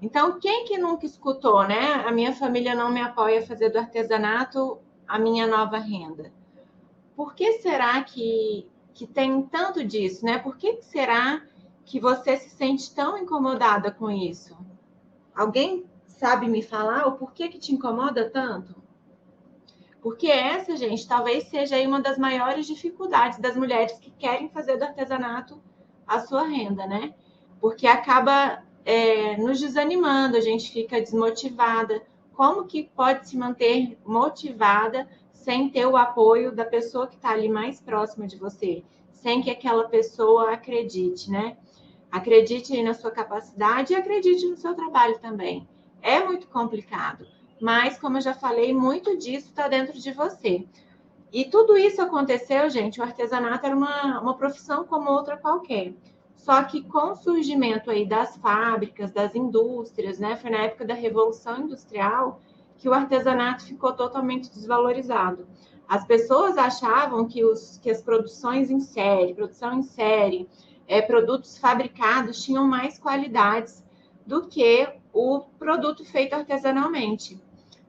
Então, quem que nunca escutou, né? A minha família não me apoia a fazer do artesanato a minha nova renda. Por que será que tem tanto disso, né? Por que será que você se sente tão incomodada com isso? Alguém sabe me falar o porquê que te incomoda tanto? Porque essa, gente, talvez seja aí uma das maiores dificuldades das mulheres que querem fazer do artesanato a sua renda, né? Porque acaba nos desanimando, a gente fica desmotivada. Como que pode se manter motivada sem ter o apoio da pessoa que está ali mais próxima de você? Sem que aquela pessoa acredite, né? Acredite aí na sua capacidade e acredite no seu trabalho também. É muito complicado, mas como eu já falei, muito disso está dentro de você. E tudo isso aconteceu, gente, o artesanato era uma profissão como outra qualquer. Só que com o surgimento aí das fábricas, das indústrias, né? Foi na época da Revolução Industrial que o artesanato ficou totalmente desvalorizado. As pessoas achavam que as produções em série, produção em série, produtos fabricados tinham mais qualidades do que o produto feito artesanalmente.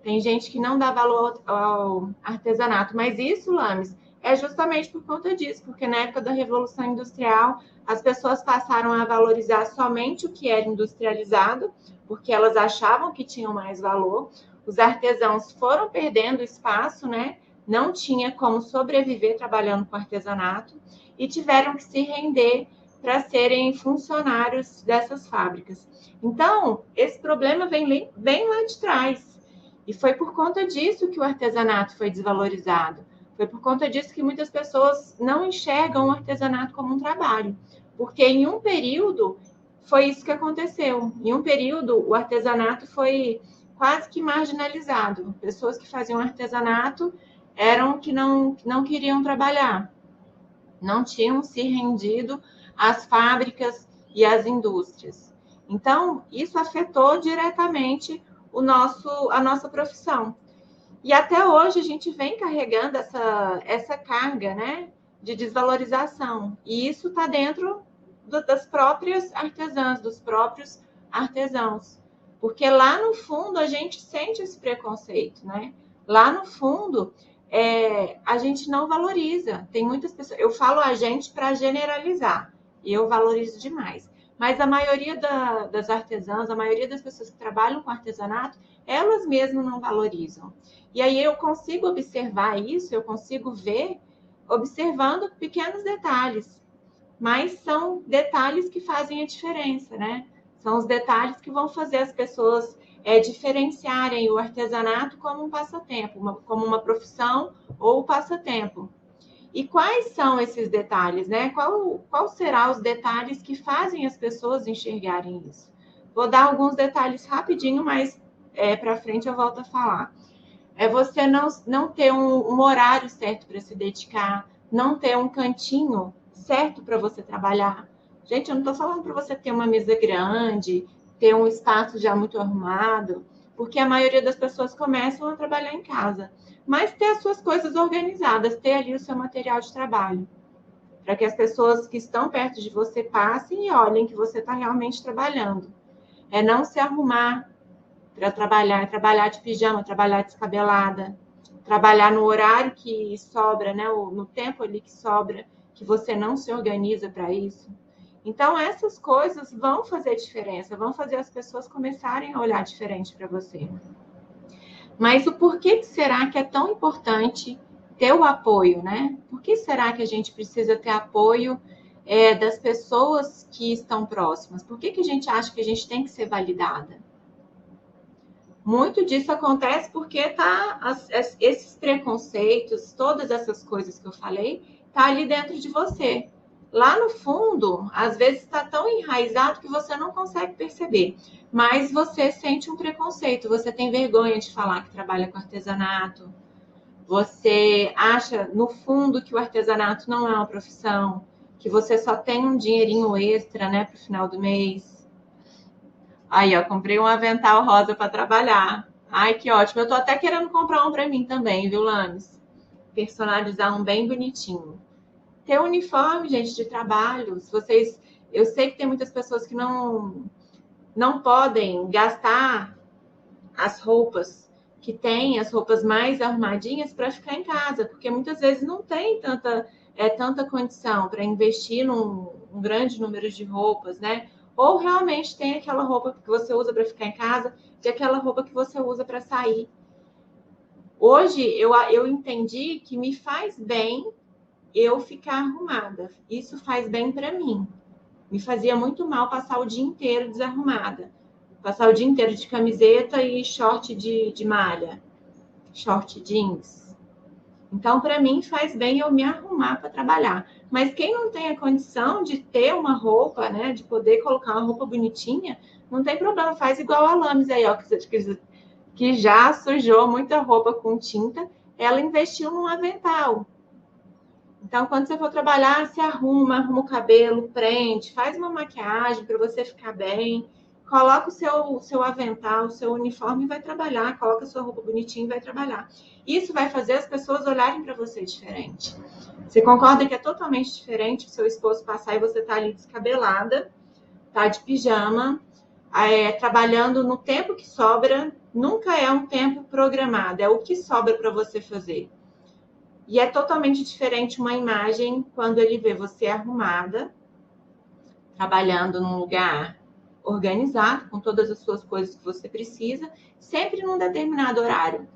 Tem gente que não dá valor ao artesanato, mas isso, Lames, é justamente por conta disso, porque na época da Revolução Industrial as pessoas passaram a valorizar somente o que era industrializado, porque elas achavam que tinham mais valor. Os artesãos foram perdendo espaço, né? Não tinha como sobreviver trabalhando com artesanato e tiveram que se render para serem funcionários dessas fábricas. Então, esse problema vem bem lá de trás. E foi por conta disso que o artesanato foi desvalorizado. Foi por conta disso que muitas pessoas não enxergam o artesanato como um trabalho. Porque em um período foi isso que aconteceu. Em um período, o artesanato foi quase que marginalizado. Pessoas que faziam artesanato eram que não queriam trabalhar, não tinham se rendido às fábricas e às indústrias. Então, isso afetou diretamente a nossa profissão. E até hoje a gente vem carregando essa carga, né, de desvalorização. E isso está dentro das próprias artesãs, dos próprios artesãos. Porque lá no fundo a gente sente esse preconceito, né? Lá no fundo a gente não valoriza. Tem muitas pessoas. Eu falo a gente para generalizar. E eu valorizo demais. Mas a maioria das artesãs, a maioria das pessoas que trabalham com artesanato, elas mesmas não valorizam. E aí eu consigo observar isso, eu consigo ver observando pequenos detalhes, mas são detalhes que fazem a diferença, né? São os detalhes que vão fazer as pessoas diferenciarem o artesanato como um passatempo, como uma profissão ou passatempo. E quais são esses detalhes, né? Qual será os detalhes que fazem as pessoas enxergarem isso? Vou dar alguns detalhes rapidinho, mas para frente eu volto a falar. É você não ter um horário certo para se dedicar, não ter um cantinho certo para você trabalhar. Gente, eu não estou falando para você ter uma mesa grande, ter um espaço já muito arrumado, porque a maioria das pessoas começam a trabalhar em casa. Mas ter as suas coisas organizadas, ter ali o seu material de trabalho, para que as pessoas que estão perto de você passem e olhem que você está realmente trabalhando. É não se arrumar para trabalhar, trabalhar de pijama, trabalhar descabelada, trabalhar no horário que sobra, né? No tempo ali que sobra, que você não se organiza para isso. Então, essas coisas vão fazer diferença, vão fazer as pessoas começarem a olhar diferente para você. Mas o porquê que será que é tão importante ter o apoio, né? Por que será que a gente precisa ter apoio das pessoas que estão próximas? Por que a gente acha que a gente tem que ser validada? Muito disso acontece porque esses preconceitos, todas essas coisas que eu falei, tá ali dentro de você. Lá no fundo, às vezes está tão enraizado que você não consegue perceber, mas você sente um preconceito, você tem vergonha de falar que trabalha com artesanato, você acha no fundo que o artesanato não é uma profissão, que você só tem um dinheirinho extra, né, para o final do mês. Aí, ó, comprei um avental rosa para trabalhar. Ai, que ótimo. Eu tô até querendo comprar um para mim também, viu, Lames? Personalizar um bem bonitinho. Ter uniforme, gente, de trabalho. Se vocês, eu sei que tem muitas pessoas que não podem gastar as roupas que têm, as roupas mais arrumadinhas para ficar em casa, porque muitas vezes não tem tanta condição para investir num grande número de roupas, né? Ou realmente tem aquela roupa que você usa para ficar em casa e aquela roupa que você usa para sair. Hoje eu entendi que me faz bem eu ficar arrumada. Isso faz bem para mim. Me fazia muito mal passar o dia inteiro desarrumada. Passar o dia inteiro de camiseta e short de malha, short jeans. Então, para mim, faz bem eu me arrumar para trabalhar. Mas quem não tem a condição de ter uma roupa, né, de poder colocar uma roupa bonitinha, não tem problema, faz igual a Lames aí, ó, que já sujou muita roupa com tinta, ela investiu num avental. Então, quando você for trabalhar, se arruma o cabelo, prende, faz uma maquiagem para você ficar bem, coloca o seu avental, o seu uniforme e vai trabalhar, coloca a sua roupa bonitinha e vai trabalhar. Isso vai fazer as pessoas olharem para você diferente. Você concorda que é totalmente diferente o seu esposo passar e você tá ali descabelada, tá de pijama, trabalhando no tempo que sobra, nunca é um tempo programado, é o que sobra para você fazer. E é totalmente diferente uma imagem quando ele vê você arrumada, trabalhando num lugar organizado, com todas as suas coisas que você precisa, sempre num determinado horário.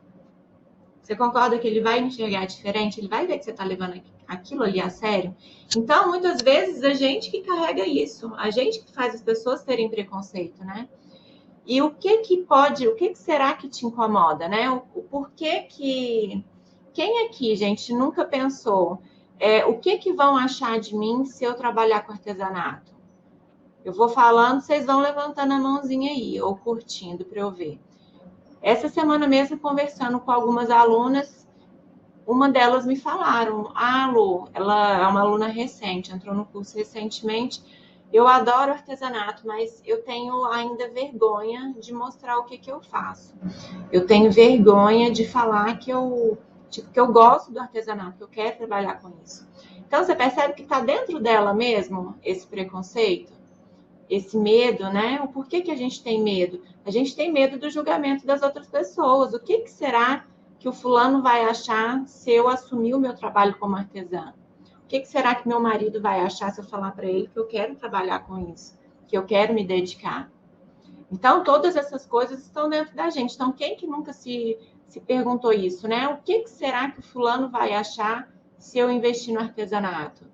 Você concorda que ele vai enxergar diferente? Ele vai ver que você está levando aquilo ali a sério? Então, muitas vezes, a gente que carrega isso, a gente que faz as pessoas terem preconceito, né? E o que será que te incomoda, né? O porquê que... Quem aqui, gente, nunca pensou o que vão achar de mim se eu trabalhar com artesanato? Eu vou falando, vocês vão levantando a mãozinha aí, ou curtindo para eu ver. Essa semana mesmo, conversando com algumas alunas, uma delas me falaram, Lu, ela é uma aluna recente, entrou no curso recentemente, eu adoro artesanato, mas eu tenho ainda vergonha de mostrar o que eu faço. Eu tenho vergonha de falar que eu gosto do artesanato, que eu quero trabalhar com isso. Então, você percebe que está dentro dela mesmo esse preconceito, esse medo, né? O porquê que a gente tem medo? A gente tem medo do julgamento das outras pessoas. O que será que o fulano vai achar se eu assumir o meu trabalho como artesã? O que será que meu marido vai achar se eu falar para ele que eu quero trabalhar com isso, que eu quero me dedicar? Então, todas essas coisas estão dentro da gente. Então, quem que nunca se perguntou isso, né? O que será que o fulano vai achar se eu investir no artesanato?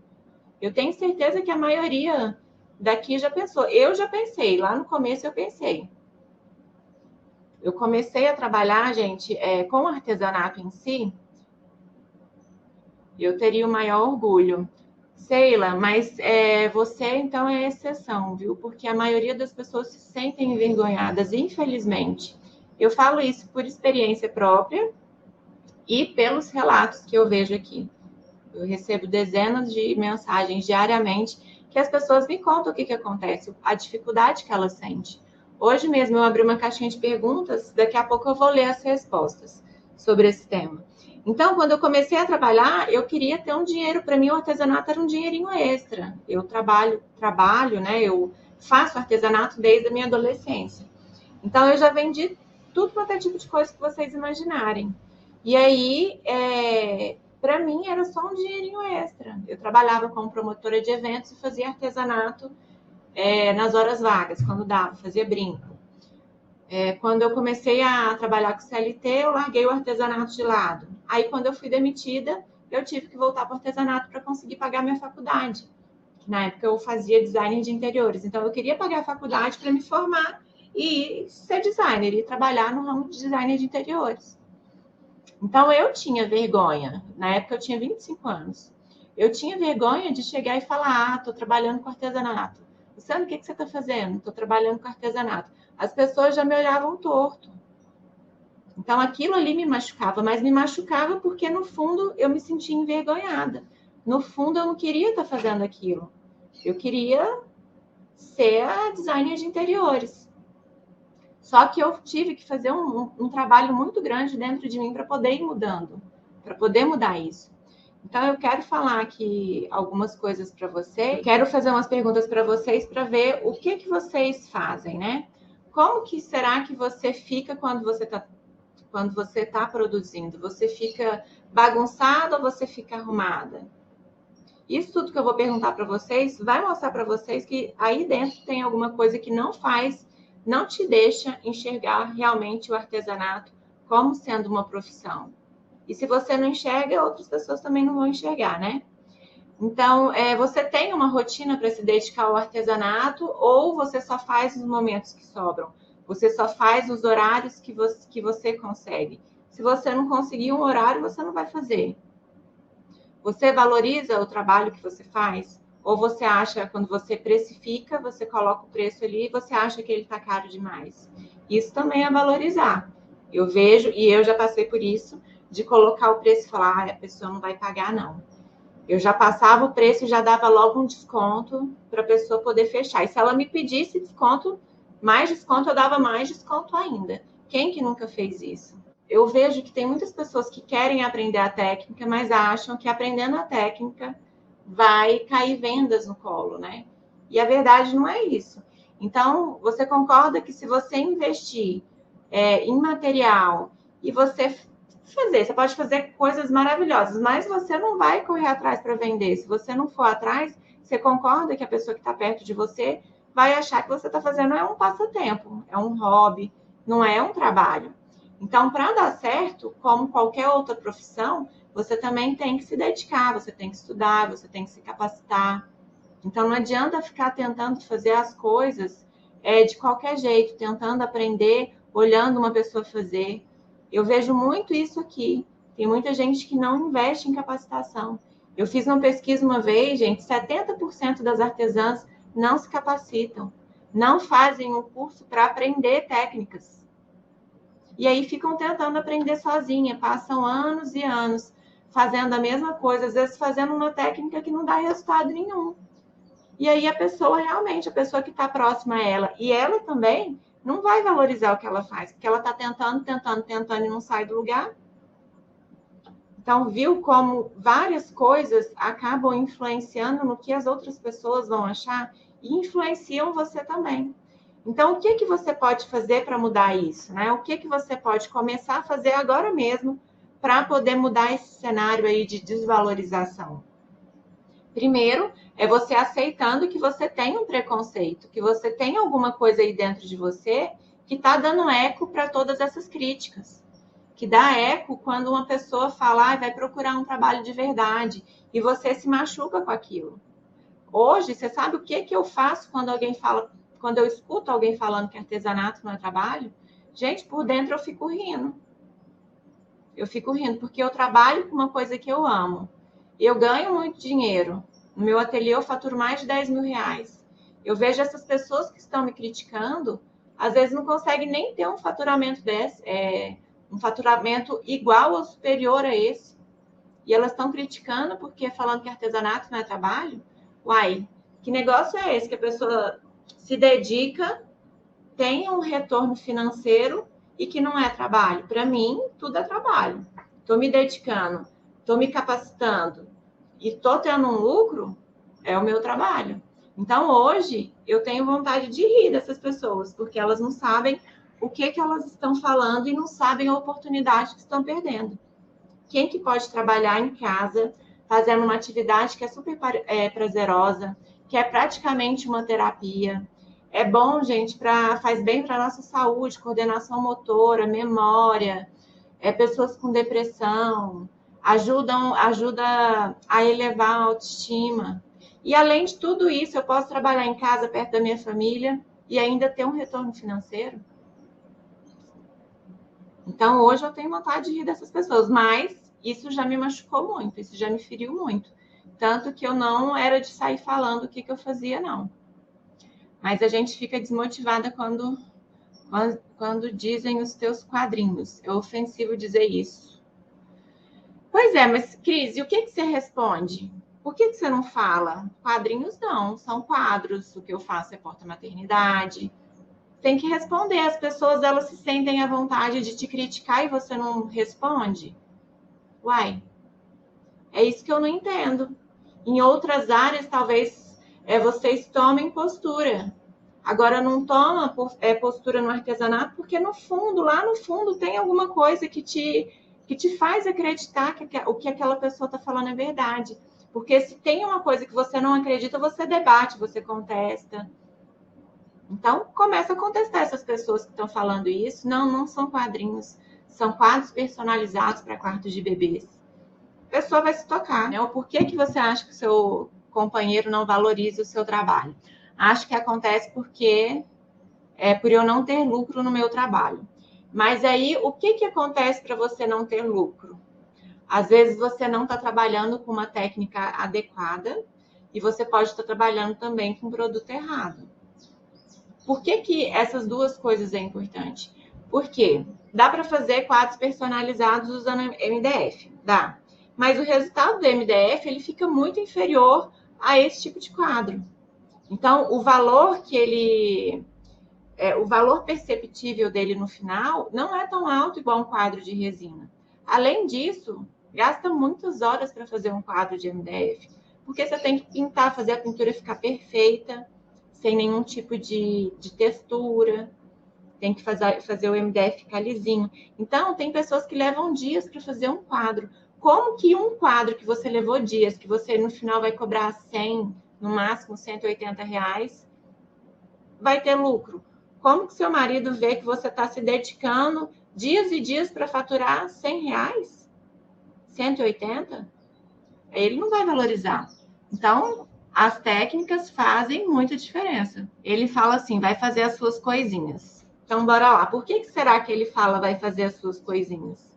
Eu tenho certeza que a maioria daqui já pensou. Eu já pensei, lá no começo eu pensei. Eu comecei a trabalhar, gente, com o artesanato em si, eu teria o maior orgulho. Sheila, mas você então é exceção, viu? Porque a maioria das pessoas se sentem envergonhadas, infelizmente. Eu falo isso por experiência própria e pelos relatos que eu vejo aqui. Eu recebo dezenas de mensagens diariamente que as pessoas me contam o que acontece, a dificuldade que elas sentem. Hoje mesmo eu abri uma caixinha de perguntas, daqui a pouco eu vou ler as respostas sobre esse tema. Então, quando eu comecei a trabalhar, eu queria ter um dinheiro. Para mim, o artesanato era um dinheirinho extra. Eu trabalho, né? Eu faço artesanato desde a minha adolescência. Então, eu já vendi tudo quanto é tipo de coisa que vocês imaginarem. E aí, para mim, era só um dinheirinho extra. Eu trabalhava como promotora de eventos e fazia artesanato nas horas vagas, quando dava, fazia brinco. Quando eu comecei a trabalhar com CLT, eu larguei o artesanato de lado. Aí, quando eu fui demitida, eu tive que voltar para o artesanato para conseguir pagar minha faculdade. Na época, eu fazia design de interiores. Então, eu queria pagar a faculdade para me formar e ser designer e trabalhar no ramo de design de interiores. Então, eu tinha vergonha. Na época, eu tinha 25 anos. Eu tinha vergonha de chegar e falar, estou trabalhando com artesanato. Luciano, o que você está fazendo? Estou trabalhando com artesanato. As pessoas já me olhavam torto. Então, aquilo ali me machucava, mas me machucava porque, no fundo, eu me sentia envergonhada. No fundo, eu não queria estar fazendo aquilo. Eu queria ser a designer de interiores. Só que eu tive que fazer um trabalho muito grande dentro de mim para poder ir mudando, para poder mudar isso. Então, eu quero falar aqui algumas coisas para você. Quero fazer umas perguntas para vocês para ver o que vocês fazem, né? Como que será que você fica quando você tá produzindo? Você fica bagunçada ou você fica arrumada? Isso tudo que eu vou perguntar para vocês vai mostrar para vocês que aí dentro tem alguma coisa que não te deixa enxergar realmente o artesanato como sendo uma profissão. E se você não enxerga, outras pessoas também não vão enxergar, né? Então, você tem uma rotina para se dedicar ao artesanato ou você só faz os momentos que sobram? Você só faz os horários que você consegue. Se você não conseguir um horário, você não vai fazer. Você valoriza o trabalho que você faz? Ou você acha, quando você precifica, você coloca o preço ali e você acha que ele está caro demais? Isso também é valorizar. Eu vejo, e eu já passei por isso, de colocar o preço e falar, a pessoa não vai pagar, não. Eu já passava o preço e já dava logo um desconto para a pessoa poder fechar. E se ela me pedisse desconto, mais desconto, eu dava mais desconto ainda. Quem que nunca fez isso? Eu vejo que tem muitas pessoas que querem aprender a técnica, mas acham que aprendendo a técnica vai cair vendas no colo, né? E a verdade não é isso. Então, você concorda que se você investir em material e você pode fazer coisas maravilhosas, mas você não vai correr atrás para vender. Se você não for atrás, você concorda que a pessoa que está perto de você vai achar que você está fazendo um passatempo, é um hobby, não é um trabalho. Então, para dar certo, como qualquer outra profissão, você também tem que se dedicar, você tem que estudar, você tem que se capacitar. Então, não adianta ficar tentando fazer as coisas de qualquer jeito, tentando aprender, olhando uma pessoa fazer. Eu vejo muito isso aqui. Tem muita gente que não investe em capacitação. Eu fiz uma pesquisa uma vez, gente, 70% das artesãs não se capacitam, não fazem um curso para aprender técnicas. E aí ficam tentando aprender sozinha, passam anos e anos fazendo a mesma coisa, às vezes fazendo uma técnica que não dá resultado nenhum. E aí a pessoa realmente, a pessoa que está próxima a ela, e ela também não vai valorizar o que ela faz, porque ela está tentando e não sai do lugar. Então, viu como várias coisas acabam influenciando no que as outras pessoas vão achar e influenciam você também. Então, o que que você pode fazer para mudar isso, né? O que que você pode começar a fazer agora mesmo para poder mudar esse cenário aí de desvalorização? Primeiro, é você aceitando que você tem um preconceito, que você tem alguma coisa aí dentro de você que está dando eco para todas essas críticas. Que dá eco quando uma pessoa fala, vai procurar um trabalho de verdade e você se machuca com aquilo. Hoje, você sabe o que eu faço quando eu escuto alguém falando que artesanato não é trabalho? Gente, por dentro eu fico rindo. Eu fico rindo porque eu trabalho com uma coisa que eu amo. Eu ganho muito dinheiro. No meu ateliê eu faturo mais de 10 mil reais. Eu vejo essas pessoas que estão me criticando, às vezes não conseguem nem ter um faturamento um faturamento igual ou superior a esse. E elas estão criticando porque falando que artesanato não é trabalho. Uai, que negócio é esse que a pessoa se dedica, tem um retorno financeiro e que não é trabalho? Para mim, tudo é trabalho. Estou me dedicando, estou me capacitando e estou tendo um lucro, é o meu trabalho. Então, hoje, eu tenho vontade de rir dessas pessoas, porque elas não sabem o que elas estão falando e não sabem a oportunidade que estão perdendo. Quem que pode trabalhar em casa, fazendo uma atividade que é super prazerosa, que é praticamente uma terapia. É bom, gente, faz bem para a nossa saúde, coordenação motora, memória, pessoas com depressão, ajuda a elevar a autoestima. E além de tudo isso, eu posso trabalhar em casa perto da minha família e ainda ter um retorno financeiro. Então, hoje eu tenho vontade de rir dessas pessoas, mas isso já me machucou muito, isso já me feriu muito. Tanto que eu não era de sair falando o que eu fazia, não. Mas a gente fica desmotivada quando dizem os teus quadrinhos. É ofensivo dizer isso. Pois é, mas Cris, e o que você responde? Por que você não fala? Quadrinhos não, são quadros. O que eu faço é porta-maternidade. Tem que responder. As pessoas, elas se sentem à vontade de te criticar e você não responde? Uai, é isso que eu não entendo. Em outras áreas, talvez vocês tomem postura. Agora, não toma postura no artesanato, porque no fundo, lá no fundo, tem alguma coisa que te faz acreditar que o que aquela pessoa está falando é verdade. Porque se tem uma coisa que você não acredita, você debate, você contesta. Então, começa a contestar essas pessoas que estão falando isso. Não, não são quadrinhos, são quadros personalizados para quartos de bebês. A pessoa vai se tocar, né? O porquê que você acha que o seu companheiro não valoriza o seu trabalho? Acho que acontece porque por eu não ter lucro no meu trabalho. Mas aí, o que acontece para você não ter lucro? Às vezes você não está trabalhando com uma técnica adequada e você pode estar trabalhando também com um produto errado. Por que essas duas coisas é importante? Porque dá para fazer quadros personalizados usando MDF, dá. Mas o resultado do MDF ele fica muito inferior a esse tipo de quadro. Então, o valor o valor perceptível dele no final não é tão alto igual um quadro de resina. Além disso, gasta muitas horas para fazer um quadro de MDF, porque você tem que pintar, fazer a pintura ficar perfeita, sem nenhum tipo de textura, tem que fazer o MDF ficar lisinho. Então, tem pessoas que levam dias para fazer um quadro. Como que um quadro que você levou dias, que você no final vai cobrar 100, no máximo 180 reais, vai ter lucro? Como que seu marido vê que você está se dedicando dias e dias para faturar 100 reais? 180? Ele não vai valorizar. Então, as técnicas fazem muita diferença. Ele fala assim, vai fazer as suas coisinhas. Então, bora lá. Por que será que ele fala vai fazer as suas coisinhas?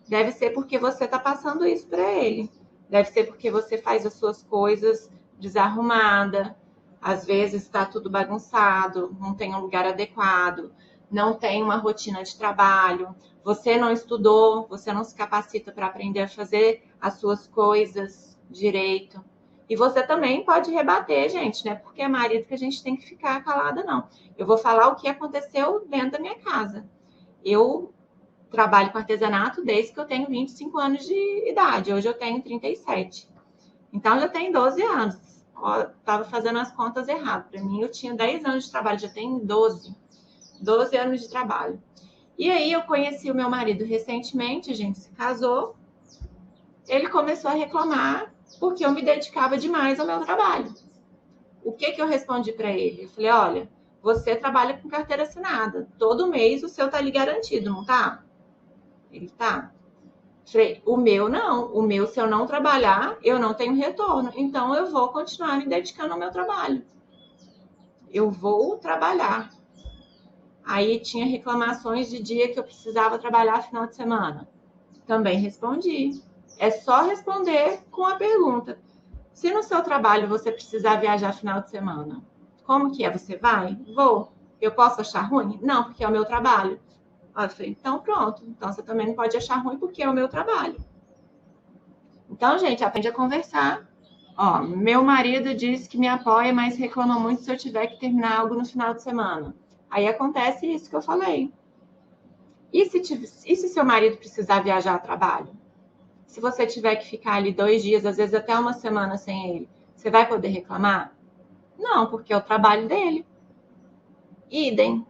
Deve ser porque você está passando isso para ele. Deve ser porque você faz as suas coisas desarrumada. Às vezes está tudo bagunçado, não tem um lugar adequado, não tem uma rotina de trabalho, você não estudou, você não se capacita para aprender a fazer as suas coisas direito. E você também pode rebater, gente, né? Porque é marido que a gente tem que ficar calada, não. Eu vou falar o que aconteceu dentro da minha casa. Eu trabalho com artesanato desde que eu tenho 25 anos de idade. Hoje eu tenho 37. Então, já tem 12 anos. Estava fazendo as contas erradas. Para mim, eu tinha 10 anos de trabalho, já tenho 12 anos de trabalho. E aí, eu conheci o meu marido recentemente, a gente se casou. Ele começou a reclamar porque eu me dedicava demais ao meu trabalho. O que eu respondi para ele? Eu falei, olha, você trabalha com carteira assinada. Todo mês o seu tá ali garantido, não tá? Ele tá. Falei, o meu não. O meu, se eu não trabalhar, eu não tenho retorno. Então, eu vou continuar me dedicando ao meu trabalho. Eu vou trabalhar. Aí tinha reclamações de dia que eu precisava trabalhar final de semana. Também respondi. É só responder com a pergunta. Se no seu trabalho você precisar viajar final de semana, como que é? Você vai? Vou. Eu posso achar ruim? Não, porque é o meu trabalho. Eu falei, então pronto. Então você também não pode achar ruim porque é o meu trabalho. Então, gente, aprende a conversar. Ó, meu marido diz que me apoia, mas reclama muito se eu tiver que terminar algo no final de semana. Aí acontece isso que eu falei. E se seu marido precisar viajar a trabalho? Se você tiver que ficar ali 2 dias, às vezes até uma semana sem ele, você vai poder reclamar? Não, porque é o trabalho dele. Idem.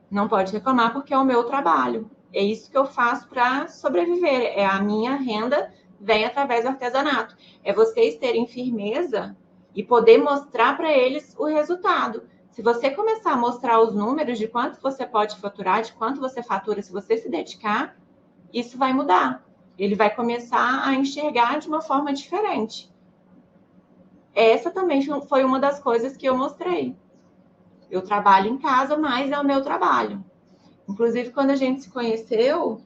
Não pode reclamar porque é o meu trabalho. É isso que eu faço para sobreviver. É a minha renda vem através do artesanato. É vocês terem firmeza e poder mostrar para eles o resultado. Se você começar a mostrar os números de quanto você pode faturar, de quanto você fatura, se você se dedicar, isso vai mudar. Ele vai começar a enxergar de uma forma diferente. Essa também foi uma das coisas que eu mostrei. Eu trabalho em casa, mas é o meu trabalho. Inclusive, quando a gente se conheceu,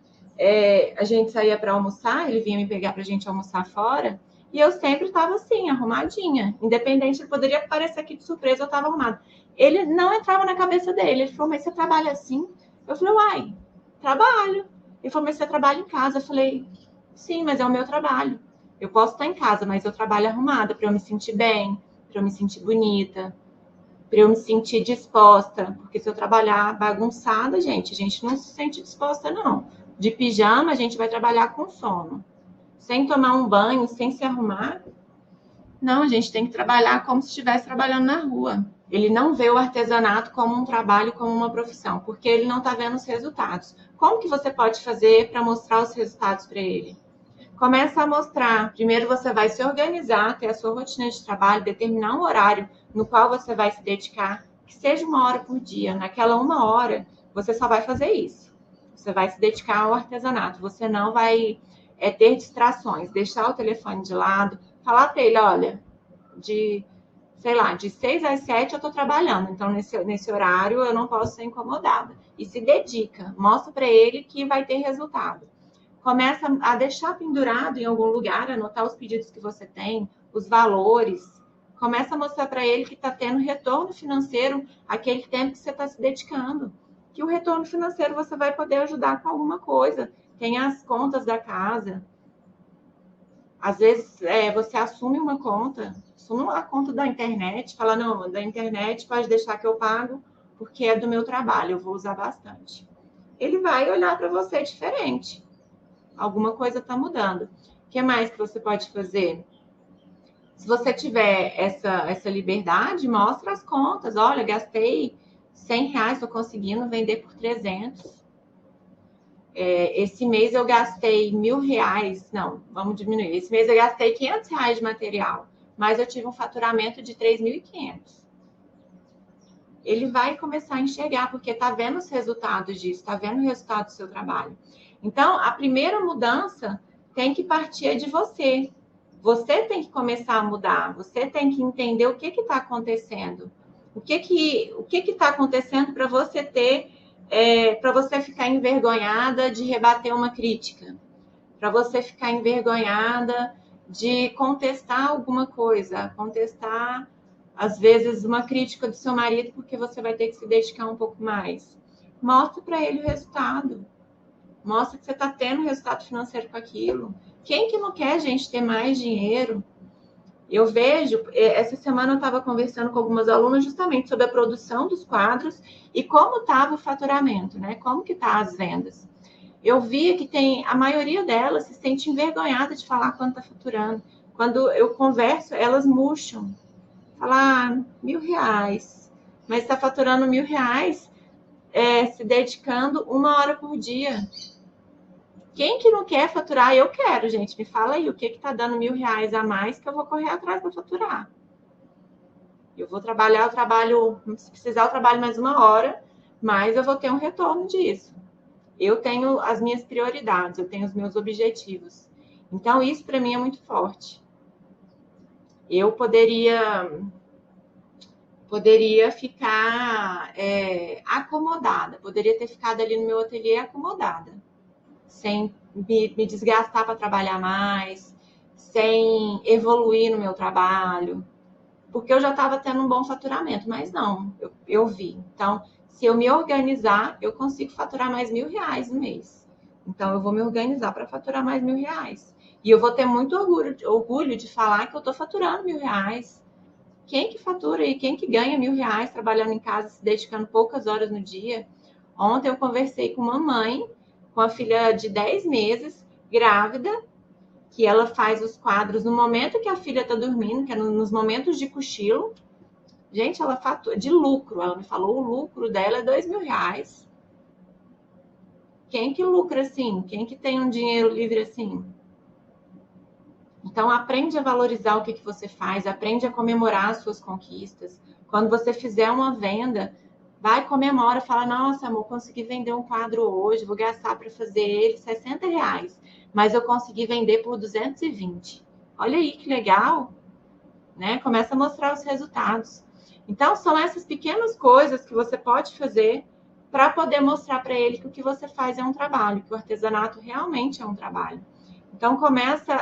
a gente saía para almoçar, ele vinha me pegar para a gente almoçar fora, e eu sempre estava assim, arrumadinha. Independente, ele poderia aparecer aqui de surpresa, eu estava arrumada. Ele não entrava na cabeça dele. Ele falou, mas você trabalha assim? Eu falei, uai, trabalho. Ele falou, mas você trabalha em casa? Eu falei, sim, mas é o meu trabalho. Eu posso estar em casa, mas eu trabalho arrumada para eu me sentir bem, para eu me sentir bonita, para eu me sentir disposta, porque se eu trabalhar bagunçada, a gente não se sente disposta, não. De pijama, a gente vai trabalhar com sono. Sem tomar um banho, sem se arrumar. Não, a gente tem que trabalhar como se estivesse trabalhando na rua. Ele não vê o artesanato como um trabalho, como uma profissão, porque ele não está vendo os resultados. Como que você pode fazer para mostrar os resultados para ele? Começa a mostrar. Primeiro você vai se organizar, ter a sua rotina de trabalho, determinar um horário no qual você vai se dedicar, que seja 1 hora por dia. Naquela 1 hora, você só vai fazer isso. Você vai se dedicar ao artesanato. Você não vai ter distrações, deixar o telefone de lado, falar para ele, olha, sei lá, de 6 às 7 eu estou trabalhando, então nesse horário eu não posso ser incomodada. E se dedica, mostra para ele que vai ter resultado. Começa a deixar pendurado em algum lugar, anotar os pedidos que você tem, os valores. Começa a mostrar para ele que está tendo retorno financeiro aquele tempo que você está se dedicando. Que o retorno financeiro você vai poder ajudar com alguma coisa. Tem as contas da casa. Às vezes você assume uma conta, assume a conta da internet, fala, não, da internet pode deixar que eu pago, porque é do meu trabalho, eu vou usar bastante. Ele vai olhar para você diferente. Alguma coisa está mudando. O que mais que você pode fazer? Se você tiver essa liberdade, mostra as contas. Olha, gastei R$100, estou conseguindo vender por 300. Esse mês eu gastei R$1.000. Não, vamos diminuir. Esse mês eu gastei R$500 de material, mas eu tive um faturamento de 3.500. Ele vai começar a enxergar, porque está vendo os resultados disso, está vendo o resultado do seu trabalho. Então, a primeira mudança tem que partir de você. Você tem que começar a mudar, você tem que entender o que está acontecendo. O que está acontecendo para você para você ficar envergonhada de rebater uma crítica, para você ficar envergonhada de contestar alguma coisa, contestar, às vezes, uma crítica do seu marido, porque você vai ter que se dedicar um pouco mais. Mostra para ele o resultado. Mostra que você está tendo resultado financeiro com aquilo. Quem que não quer, gente, ter mais dinheiro? Eu vejo, essa semana eu estava conversando com algumas alunas justamente sobre a produção dos quadros e como estava o faturamento, né? Como que tá as vendas. Eu vi que a maioria delas se sente envergonhada de falar quanto está faturando. Quando eu converso, elas murcham. Falar, R$1.000. Mas está faturando R$1.000 se dedicando 1 hora por dia. Quem que não quer faturar? Eu quero, gente. Me fala aí, o que está dando R$1.000 a mais que eu vou correr atrás para faturar? Eu vou trabalhar, se precisar, eu trabalho mais 1 hora, mas eu vou ter um retorno disso. Eu tenho as minhas prioridades, eu tenho os meus objetivos. Então, isso para mim é muito forte. Eu poderia ficar acomodada, poderia ter ficado ali no meu ateliê acomodada, sem me desgastar para trabalhar mais, sem evoluir no meu trabalho, porque eu já estava tendo um bom faturamento, mas não, eu vi. Então, se eu me organizar, eu consigo faturar mais R$1.000 no mês. Então, eu vou me organizar para faturar mais R$1.000. E eu vou ter muito orgulho de falar que eu estou faturando R$1.000. Quem que fatura e quem que ganha R$1.000 trabalhando em casa, se dedicando poucas horas no dia? Ontem eu conversei com uma mãe, com a filha de 10 meses, grávida, que ela faz os quadros no momento que a filha está dormindo, que é nos momentos de cochilo. Gente, ela fatura de lucro. Ela me falou, o lucro dela é R$2.000. Quem que lucra assim? Quem que tem um dinheiro livre assim? Então, aprende a valorizar o que você faz, aprende a comemorar as suas conquistas. Quando você fizer uma venda, vai, comemora, fala, nossa, amor, consegui vender um quadro hoje, vou gastar para fazer ele R$60, mas eu consegui vender por 220. Olha aí que legal, né? Começa a mostrar os resultados. Então, são essas pequenas coisas que você pode fazer para poder mostrar para ele que o que você faz é um trabalho, que o artesanato realmente é um trabalho. Então, começa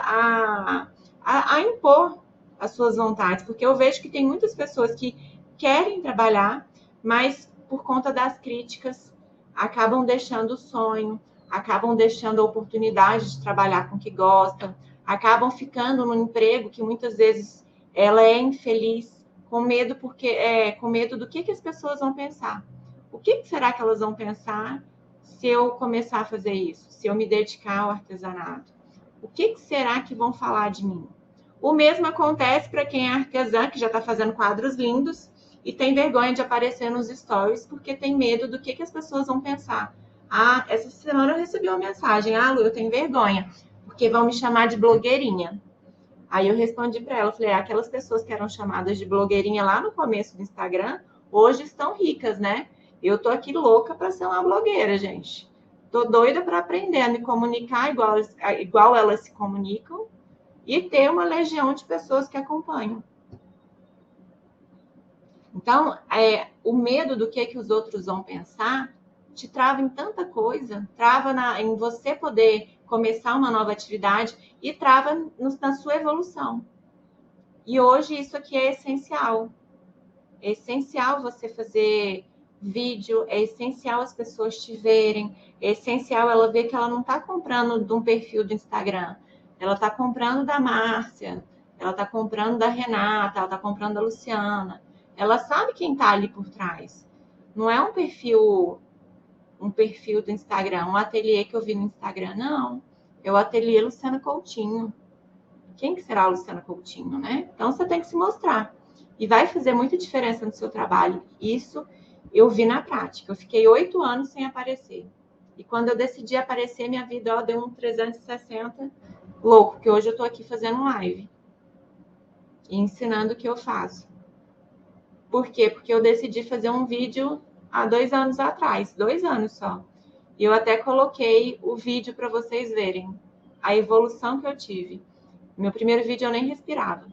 a impor as suas vontades, porque eu vejo que tem muitas pessoas que querem trabalhar, mas por conta das críticas, acabam deixando o sonho, acabam deixando a oportunidade de trabalhar com o que gostam, acabam ficando num emprego que muitas vezes ela é infeliz, com medo do que as pessoas vão pensar. O que será que elas vão pensar se eu começar a fazer isso, se eu me dedicar ao artesanato? O que será que vão falar de mim? O mesmo acontece para quem é artesã, que já está fazendo quadros lindos e tem vergonha de aparecer nos stories porque tem medo do que as pessoas vão pensar. Ah, essa semana eu recebi uma mensagem: ah, Lu, eu tenho vergonha, porque vão me chamar de blogueirinha. Aí eu respondi para ela, falei, aquelas pessoas que eram chamadas de blogueirinha lá no começo do Instagram, hoje estão ricas, né? Eu tô aqui louca para ser uma blogueira, gente. Tô doida para aprender a me comunicar igual elas se comunicam e ter uma legião de pessoas que acompanham. Então, o medo do que os outros vão pensar te trava em tanta coisa, trava em você poder começar uma nova atividade e trava na sua evolução. E hoje isso aqui é essencial. É essencial você fazer vídeo, é essencial as pessoas te verem, é essencial ela ver que ela não está comprando de um perfil do Instagram, ela está comprando da Márcia, ela está comprando da Renata, ela está comprando da Luciana. Ela sabe quem está ali por trás. Não é um perfil do Instagram, um ateliê que eu vi no Instagram, não. É o ateliê Luciana Coutinho. Quem que será a Luciana Coutinho, né? Então você tem que se mostrar. E vai fazer muita diferença no seu trabalho. Isso eu vi na prática. Eu fiquei 8 anos sem aparecer. E quando eu decidi aparecer, minha vida deu um 360 louco, porque hoje eu estou aqui fazendo live e ensinando o que eu faço. Por quê? Porque eu decidi fazer um vídeo há 2 anos atrás, 2 anos só. E eu até coloquei o vídeo para vocês verem a evolução que eu tive. Meu primeiro vídeo eu nem respirava.